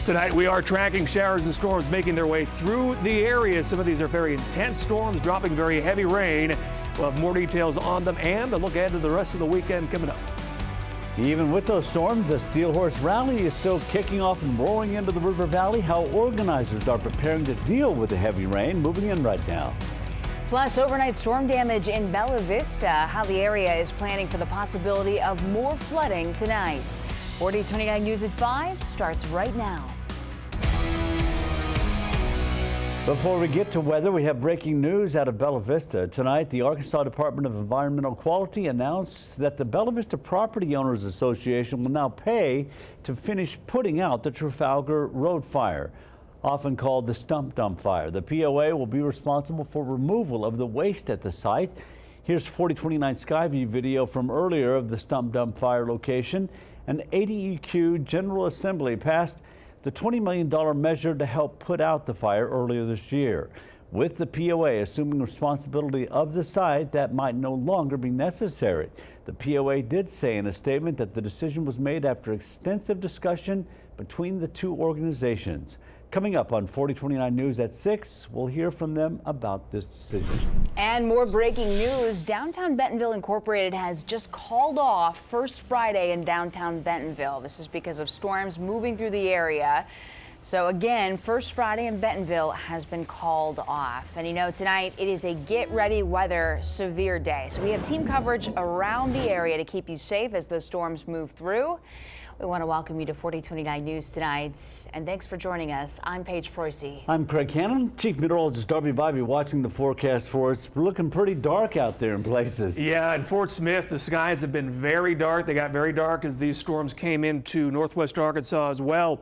Tonight we are tracking showers and storms making their way through the area. Some of these are very intense storms, dropping very heavy rain. We'll have more details on them and a look ahead to the rest of the weekend coming up. Even with those storms, the Steel Horse Rally is still kicking off and rolling into the River Valley. How organizers are preparing to deal with the heavy rain moving in right now. Plus, overnight storm damage in Bella Vista, how the area is planning for the possibility of more flooding tonight. 4029 News at 5 starts right now. Before we get to weather, we have breaking news out of Bella Vista. Tonight, the Arkansas Department of Environmental Quality announced that the Bella Vista Property Owners Association will now pay to finish putting out the Trafalgar Road fire, often called the stump dump fire. The POA will be responsible for removal of the waste at the site. Here's 4029 Skyview video from earlier of the stump dump fire location. An ADEQ General Assembly passed the $20 million measure to help put out the fire earlier this year. With the POA assuming responsibility of the site, that might no longer be necessary. The POA did say in a statement that the decision was made after extensive discussion between the two organizations. Coming up on 4029 News at 6, we'll hear from them about this decision. And more breaking news. Downtown Bentonville Incorporated has just called off First Friday in downtown Bentonville. This is because of storms moving through the area. So again, First Friday in Bentonville has been called off. And you know, tonight it is a get ready weather severe day. So we have team coverage around the area to keep you safe as those storms move through. We want to welcome you to 4029 News tonight, and thanks for joining us. I'm Paige Preusse. I'm Craig Cannon. Chief Meteorologist Darby Bobby watching the forecast for us. We're looking pretty dark out there in places. Yeah, in Fort Smith, the skies have been very dark. They got very dark as these storms came into northwest Arkansas as well.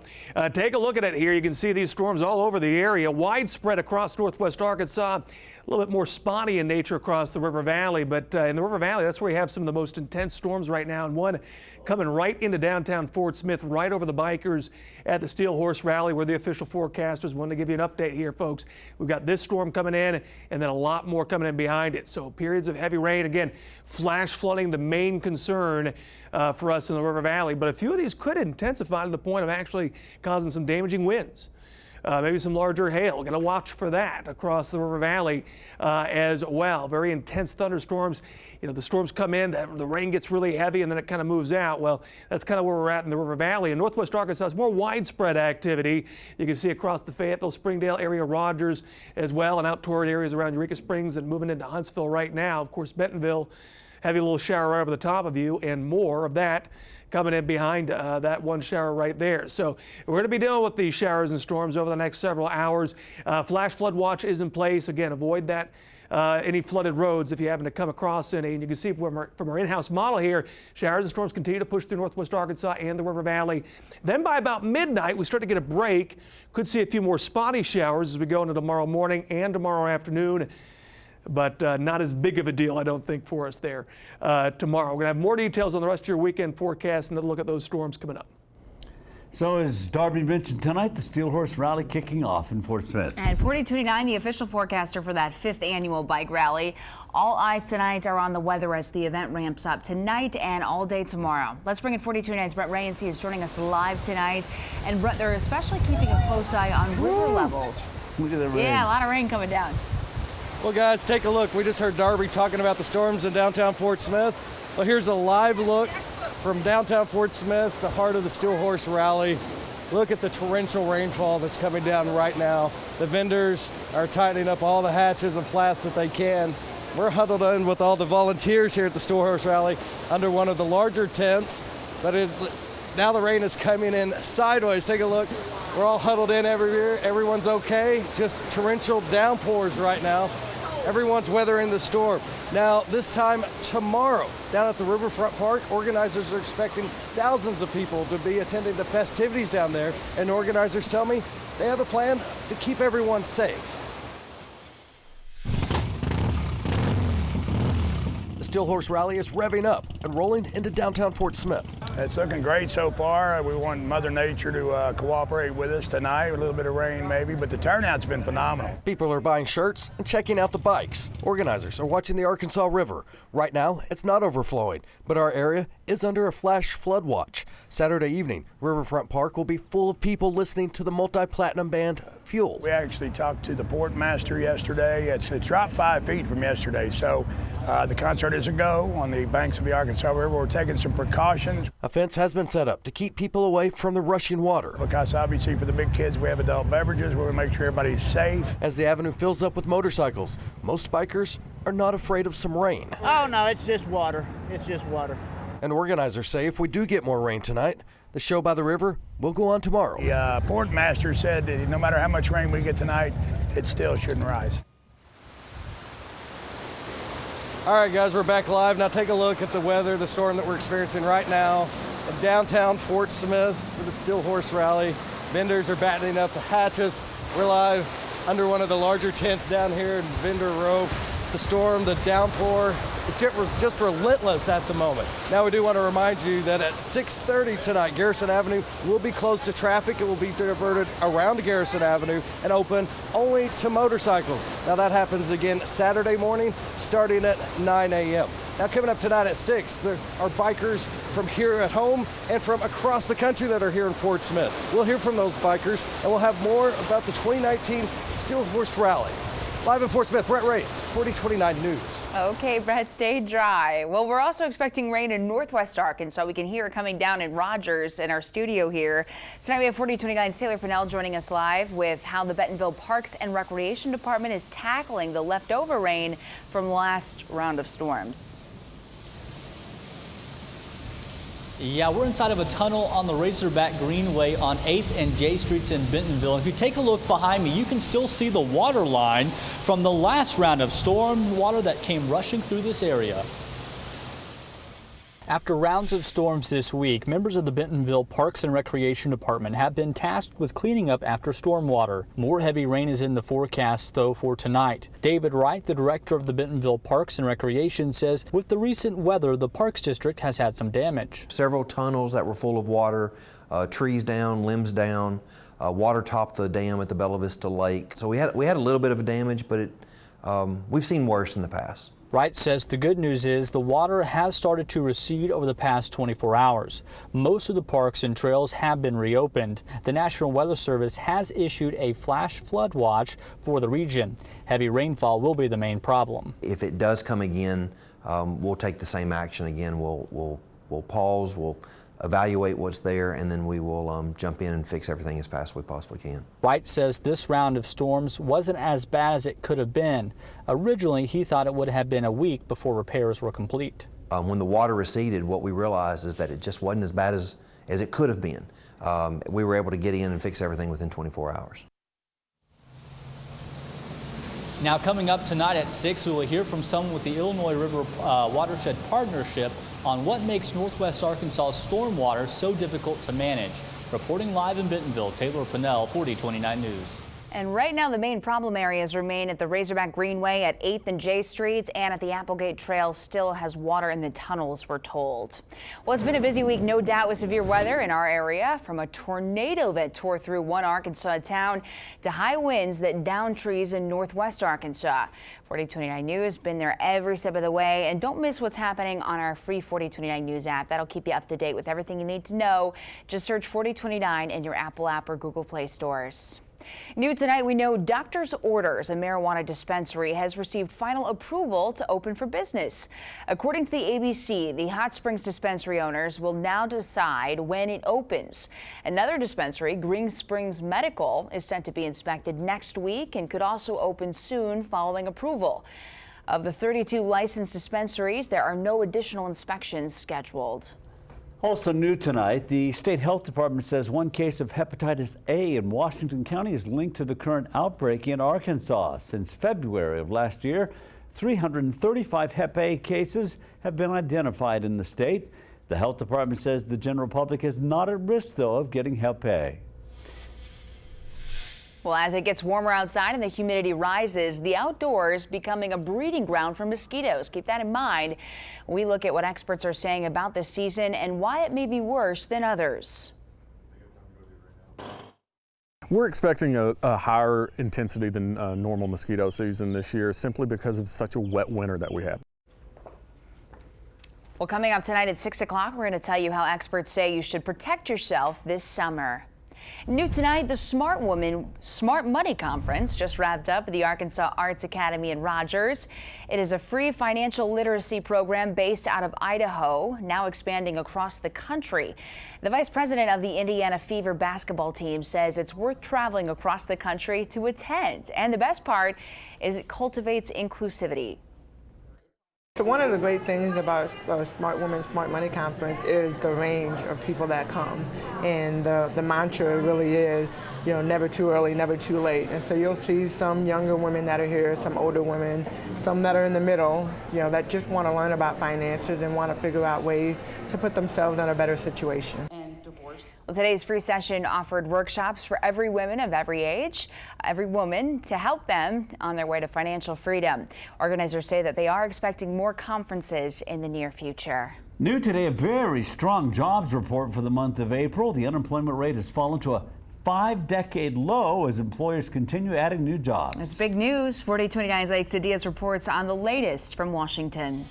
Take a look at it here. You can see these storms all over the area, widespread across northwest Arkansas. A little bit more spotty in nature across the River Valley, but in the River Valley, that's where you have some of the most intense storms right now, and one coming right into downtown Fort Smith, right over the bikers at the Steel Horse Rally, where the official forecasters wanted to give you an update here, folks. We've got this storm coming in, and then a lot more coming in behind it. So periods of heavy rain, again, flash flooding, the main concern for us in the River Valley, but a few of these could intensify to the point of actually causing some damaging winds. Maybe some larger hail. Going to watch for that across the River Valley as well. Very intense thunderstorms. You know, the storms come in, the rain gets really heavy, and then it kind of moves out. Well, that's kind of where we're at in the River Valley. In northwest Arkansas, it's more widespread activity. You can see across the Fayetteville, Springdale area, Rogers as well, and out toward areas around Eureka Springs and moving into Huntsville right now. Of course, Bentonville, heavy little shower right over the top of you, and more of that coming in behind that one shower right there. So we're going to be dealing with these showers and storms over the next several hours. Flash flood watch is in place. Again, avoid that any flooded roads if you happen to come across any. And you can see from our in-house model here, showers and storms continue to push through northwest Arkansas and the River Valley. Then by about midnight, we start to get a break. Could see a few more spotty showers as we go into tomorrow morning and tomorrow afternoon. But not as big of a deal, I don't think, for us there tomorrow. We're going to have more details on the rest of your weekend forecast and a look at those storms coming up. So as Darby mentioned tonight, the Steel Horse Rally kicking off in Fort Smith. And 4029, the official forecaster for that 5th annual bike rally. All eyes tonight are on the weather as the event ramps up tonight and all day tomorrow. Let's bring in 4029's Brett Rayansey is joining us live tonight. And Brett, they're especially keeping a close eye on river levels. Look at the rain. Yeah, a lot of rain coming down. Well, guys, take a look. We just heard Darby talking about the storms in downtown Fort Smith. Well, here's a live look from downtown Fort Smith, the heart of the Steel Horse Rally. Look at the torrential rainfall that's coming down right now. The vendors are tightening up all the hatches and flaps that they can. We're huddled in with all the volunteers here at the Steel Horse Rally under one of the larger tents, but now the rain is coming in sideways. Take a look. We're all huddled in everywhere. Everyone's okay. Just torrential downpours right now. Everyone's weathering the storm. Now, this time tomorrow, down at the Riverfront Park, organizers are expecting thousands of people to be attending the festivities down there. And organizers tell me they have a plan to keep everyone safe. The Steel Horse Rally is revving up. and rolling into downtown Fort Smith. It's looking great so far. We want Mother Nature to cooperate with us tonight. A little bit of rain maybe, but the turnout's been phenomenal. People are buying shirts and checking out the bikes. Organizers are watching the Arkansas River. Right now, it's not overflowing, but our area is under a flash flood watch. Saturday evening, Riverfront Park will be full of people listening to the multi-platinum band Fuel. We actually talked to the port master yesterday. It's dropped 5 feet from yesterday, so the concert is a go on the banks of the Arkansas River. We're taking some precautions. A fence has been set up to keep people away from the rushing water. Because obviously for the big kids, we have adult beverages. We're going to make sure everybody's safe. As the avenue fills up with motorcycles, most bikers are not afraid of some rain. Oh no, it's just water. It's just water. And organizers say if we do get more rain tonight, the show by the river will go on tomorrow. The port master said that no matter how much rain we get tonight, it still shouldn't rise. All right, guys, we're back live. Now take a look at the weather, the storm that we're experiencing right now in downtown Fort Smith for the Steel Horse Rally. Vendors are battening up the hatches. We're live under one of the larger tents down here in Vendor Row. The storm, the downpour, it was just relentless at the moment. Now we do want to remind you that at 6:30 tonight, Garrison Avenue will be closed to traffic. It will be diverted around Garrison Avenue and open only to motorcycles. Now that happens again Saturday morning, starting at 9 a.m. Now coming up tonight at 6, there are bikers from here at home and from across the country that are here in Fort Smith. We'll hear from those bikers and we'll have more about the 2019 Steel Horse Rally. Live in Fort Smith, Brett Rains, 4029 News. Okay, Brett, stay dry. Well, we're also expecting rain in northwest Arkansas. We can hear it coming down in Rogers in our studio here. Tonight we have 4029's Taylor Pinnell joining us live with how the Bentonville Parks and Recreation Department is tackling the leftover rain from last round of storms. Yeah, we're inside of a tunnel on the Razorback Greenway on 8th and J Streets in Bentonville. If you take a look behind me, you can still see the water line from the last round of storm water that came rushing through this area. After rounds of storms this week, members of the Bentonville Parks and Recreation Department have been tasked with cleaning up after stormwater. More heavy rain is in the forecast, though, for tonight. David Wright, the director of the Bentonville Parks and Recreation, says with the recent weather, the Parks District has had some damage. Several tunnels that were full of water, trees down, limbs down, water topped the dam at the Bella Vista Lake. So we had a little bit of a damage, but we've seen worse in the past. Wright says the good news is the water has started to recede over the past 24 hours. Most of the parks and trails have been reopened. The National Weather Service has issued a flash flood watch for the region. Heavy rainfall will be the main problem. If it does come again, we'll take the same action again. We'll pause, we'll evaluate what's there, and then we will jump in and fix everything as fast as we possibly can. Wright says this round of storms wasn't as bad as it could have been. Originally, he thought it would have been a week before repairs were complete. When the water receded, what we realized is that it just wasn't as bad as it could have been. We were able to get in and fix everything within 24 hours. Now coming up tonight at 6, we will hear from someone with the Illinois River Watershed Partnership on what makes Northwest Arkansas stormwater so difficult to manage. Reporting live in Bentonville, Taylor Pinnell, 4029 News. And right now, the main problem areas remain at the Razorback Greenway at 8th and J Streets, and at the Applegate Trail still has water in the tunnels, we're told. Well, it's been a busy week, no doubt, with severe weather in our area, from a tornado that tore through one Arkansas town to high winds that downed trees in northwest Arkansas. 4029 News been there every step of the way, and don't miss what's happening on our free 4029 News app. That'll keep you up to date with everything you need to know. Just search 4029 in your Apple app or Google Play stores. New tonight, we know Doctor's Orders, a marijuana dispensary, has received final approval to open for business. According to the ABC, the Hot Springs dispensary owners will now decide when it opens. Another dispensary, Green Springs Medical, is set to be inspected next week and could also open soon following approval. Of the 32 licensed dispensaries, there are no additional inspections scheduled. Also new tonight, the State Health Department says one case of hepatitis A in Washington County is linked to the current outbreak in Arkansas. Since February of last year, 335 Hep A cases have been identified in the state. The health department says the general public is not at risk, though, of getting Hep A. Well, as it gets warmer outside and the humidity rises, the outdoors becoming a breeding ground for mosquitoes. Keep that in mind. We look at what experts are saying about this season and why it may be worse than others. We're expecting a higher intensity than normal mosquito season this year simply because of such a wet winter that we had. Well, coming up tonight at 6 o'clock, we're going to tell you how experts say you should protect yourself this summer. New tonight, the Smart Woman, Smart Money Conference just wrapped up at the Arkansas Arts Academy in Rogers. It is a free financial literacy program based out of Idaho, now expanding across the country. The vice president of the Indiana Fever basketball team says it's worth traveling across the country to attend. And the best part is it cultivates inclusivity. So one of the great things about Smart Women, Smart Money Conference is the range of people that come. And the mantra really is, you know, never too early, never too late. And so you'll see some younger women that are here, some older women, some that are in the middle, you know, that just want to learn about finances and want to figure out ways to put themselves in a better situation. Well, today's free session offered workshops for every woman of every age, every woman, to help them on their way to financial freedom. Organizers say that they are expecting more conferences in the near future. New today, a very strong jobs report for the month of April. The unemployment rate has fallen to a 5-decade low as employers continue adding new jobs. It's big news. 4829's Alexa Diaz reports on the latest from Washington.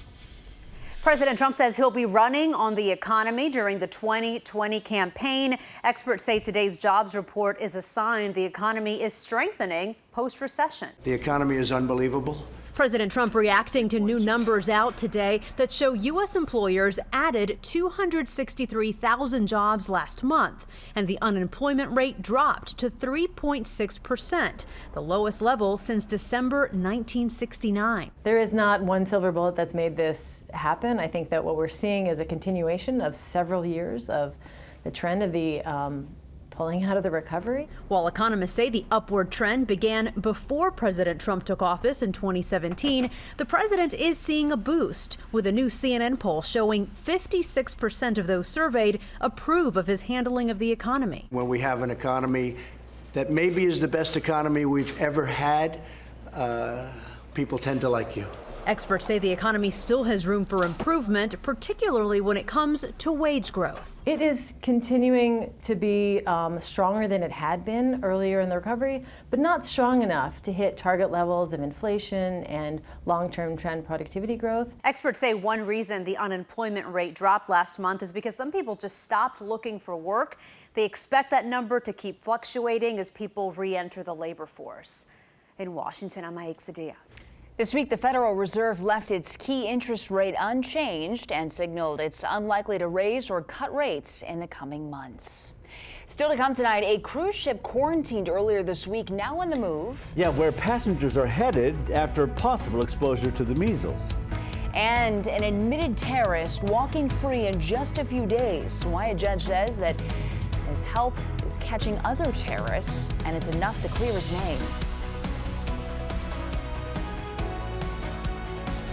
President Trump says he'll be running on the economy during the 2020 campaign. Experts say today's jobs report is a sign the economy is strengthening post-recession. The economy is unbelievable. President Trump reacting to new numbers out today that show U.S. employers added 263,000 jobs last month, and the unemployment rate dropped to 3.6%, the lowest level since December 1969. There is not one silver bullet that's made this happen. I think that what we're seeing is a continuation of several years of the trend of the pulling out of the recovery. While economists say the upward trend began before President Trump took office in 2017, the president is seeing a boost, with a new CNN poll showing 56% of those surveyed approve of his handling of the economy. When we have an economy that maybe is the best economy we've ever had, people tend to like you. Experts say the economy still has room for improvement, particularly when it comes to wage growth. It is continuing to be stronger than it had been earlier in the recovery, but not strong enough to hit target levels of inflation and long-term trend productivity growth. Experts say one reason the unemployment rate dropped last month is because some people just stopped looking for work. They expect that number to keep fluctuating as people re-enter the labor force. In Washington, I'm Alexa Diaz. This week, the Federal Reserve left its key interest rate unchanged and signaled it's unlikely to raise or cut rates in the coming months. Still to come tonight, a cruise ship quarantined earlier this week now on the move. Yeah, where passengers are headed after possible exposure to the measles. And an admitted terrorist walking free in just a few days. Why a judge says that his help is catching other terrorists, and it's enough to clear his name.